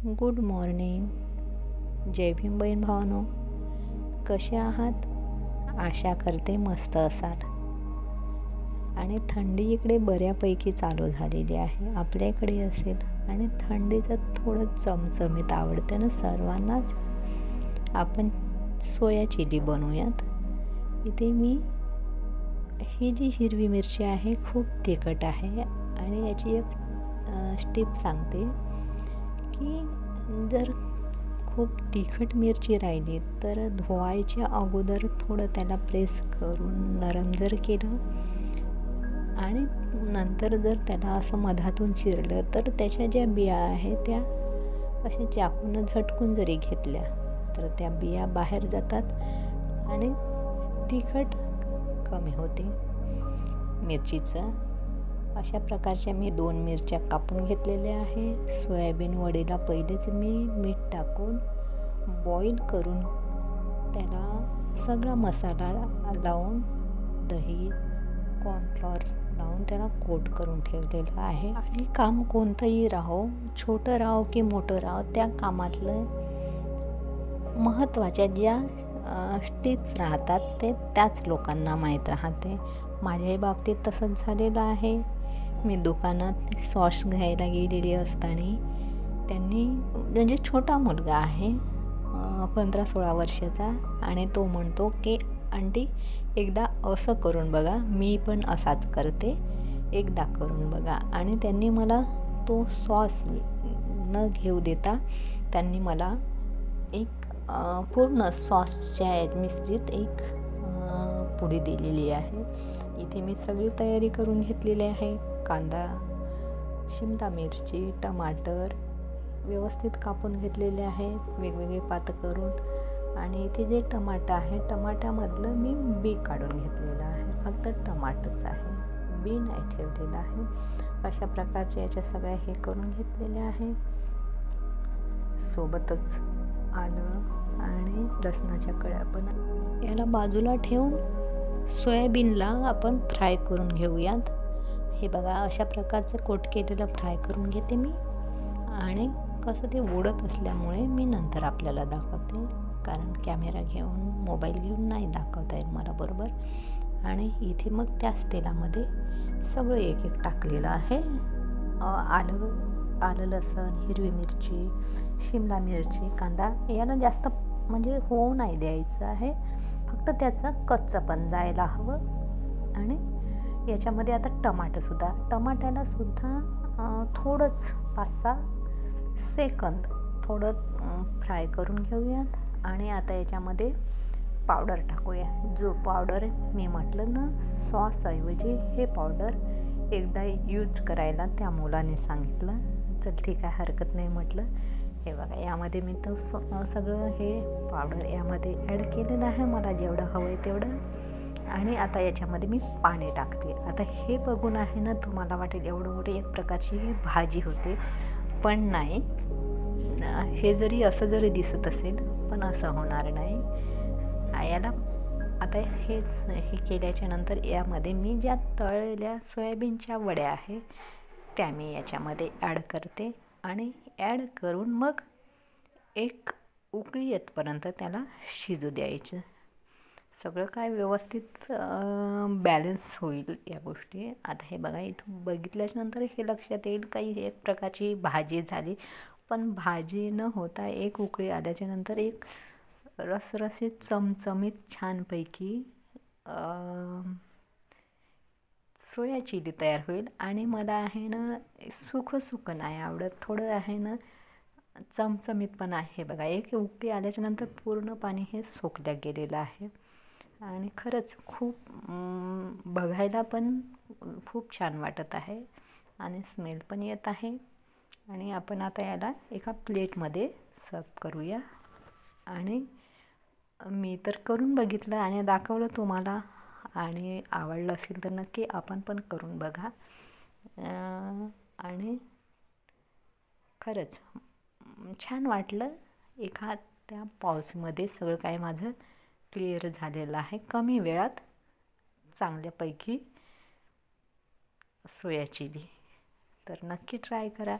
Good morning. जय भीम बहीण भावांनो, कसे आहात? आशा करते मस्त असाल. आणि थंडी इकडे बऱ्यापैकी चालू झालेली आहे. आपल्या इकडे असेल. आणि थंडीचं थोडं चमचमीत आवडते ना सर्वांनाच. आपण सोया चिली बनवूयात. इथे मी ही जी हिरवी मिरची आहे खूप तिखट आहे आणि याची एक टिप सांगते की जर खूप तिखट मिरची राहिली तर धुवायच्या अगोदर थोडं त्याला प्रेस करून नरम जर केलं आणि नंतर जर त्याला असं मधातून चिरलं तर त्याच्या ज्या बिया आहेत त्या अशा चाकून झटकून जरी घेतल्या तर त्या बिया बाहेर जातात आणि तिखट कमी होते मिरचीचं. अशा प्रकारच्या मी 2 मिरच्या कापून घेतलेल्या आहे. सोयाबीन वडीला पहिलेच मी मीठ टाकून बॉईल करून त्याला सगळा मसाला लावून दही कॉर्नफ्लॉवर लावून त्याला कोट करून ठेवलेलं आहे. आणि काम कोणतंही राहो, छोटं राहो की मोठं राहो, त्या कामातलं महत्त्वाच्या ज्या टिप्स राहतात ते त्याच लोकांना माहीत राहते. माझ्याही बाबतीत तसंच झालेलं आहे. मी दुकानात सॉस घ्यायला गेलेली असताना त्यांनी म्हणजे छोटा मुलगा आहे 15-16 वर्षाचा आणि तो म्हणतो की आंटी एकदा असं करून बघा, मी पण असाच करते, एकदा करून बघा. आणि त्यांनी मला तो सॉस न घेऊ देता त्यांनी मला एक पूर्ण सॉसच्या मिश्रित एक पुडी दिलेली आहे. इथे मी सगळी तयारी करून घेतलेली आहे. कांदा, शिमला मिरची, टमाटर व्यवस्थित कापून घेतलेले आहेत वेगवेगळे पात करून. आणि इथे जे टमाटर आहे टमाट्यामधलं मी बी काढून घेतलेलं आहे. फक्त टमाटरच आहे, बी नाही ठेवलेलं आहे. अशा प्रकारचे याच्या सगळ्या हे करून घेतलेल्या आहे. सोबतच आलं आणि लसणाच्या कळ्या पण. याला बाजूला ठेवून सोयाबीनला आपण फ्राय करून घेऊयात. हे बघा अशा प्रकारचं कोट केलेलं फ्राय करून घेते मी. आणि कसं ते उडत असल्यामुळे मी नंतर आपल्याला दाखवते, कारण कॅमेरा घेऊन मोबाईल घेऊन नाही दाखवता येईल मला बरोबर. आणि इथे मग त्याच तेलामध्ये सगळं एक एक टाकलेलं आहे. आलं लसण, हिरवी मिरची, शिमला मिरची, कांदा याला जास्त म्हणजे होऊ नाही द्यायचं आहे, फक्त त्याचं कच्चंपण जायला हवं. आणि याच्यामध्ये आता टमाट्याला सुद्धा थोडंच 5-6 सेकंद थोडं फ्राय करून घेऊयात. आणि आता याच्यामध्ये पावडर टाकूया. जो पावडर मी म्हटलं ना सॉसऐवजी हे पावडर एकदा यूज करायला त्या मुलाने सांगितलं. चल ठीक आहे, हरकत नाही म्हटलं. हे बघा यामध्ये मी तर सगळं हे पावडर यामध्ये ॲड केलेलं आहे, मला जेवढं हवं आहे तेवढं. आणि आता याच्यामध्ये मी पाणी टाकते. आता हे बघून आहे ना तुम्हाला वाटेल एवढं मोठी एक प्रकारची भाजी होते, पण नाही. हे जरी असं जरी दिसत असेल पण असं होणार नाही. याला आता हे केल्याच्या नंतर यामध्ये मी ज्या तळलेल्या सोयाबीनच्या वड्या आहेत त्या मी याच्यामध्ये ॲड करते. आणि ॲड करून मग एक उकळी येतपर्यंत त्याला शिजू द्यायचं. सगळं काय व्यवस्थित बॅलन्स होईल या गोष्टी. आता हे बघा इथं बघितल्याच्यानंतर हे लक्षात येईल काही एक प्रकारची भाजी झाली, पण भाजी न होता एक उकळी आल्याच्यानंतर एक रसरशीत चमचमीत छानपैकी सोया चिली तयार होईल. आणि मला आहे ना सुकं नाही आवडत, थोडं आहे ना चमचमीत पण आहे. बघा एक उकळी आल्याच्यानंतर पूर्ण पाणी हे सोकल्या गेलेलं आहे. आणि खरंच खूप बघायला पण खूप छान वाटत आहे आणि स्मेल पण येत आहे. आणि आपण आता याला एका प्लेटमध्ये सर्व करूया. आणि मी तर करून बघितलं आणि दाखवलं तुम्हाला, आणि आवडलं असेल तर नक्की आपण पण करून बघा. आणि खरंच छान वाटलं. एखाद्या पॉजमध्ये सगळं काय माझं क्लिअर झालेलं आहे. कमी वेळात चांगल्यापैकी सोया चिली. तर नक्की ट्राय करा.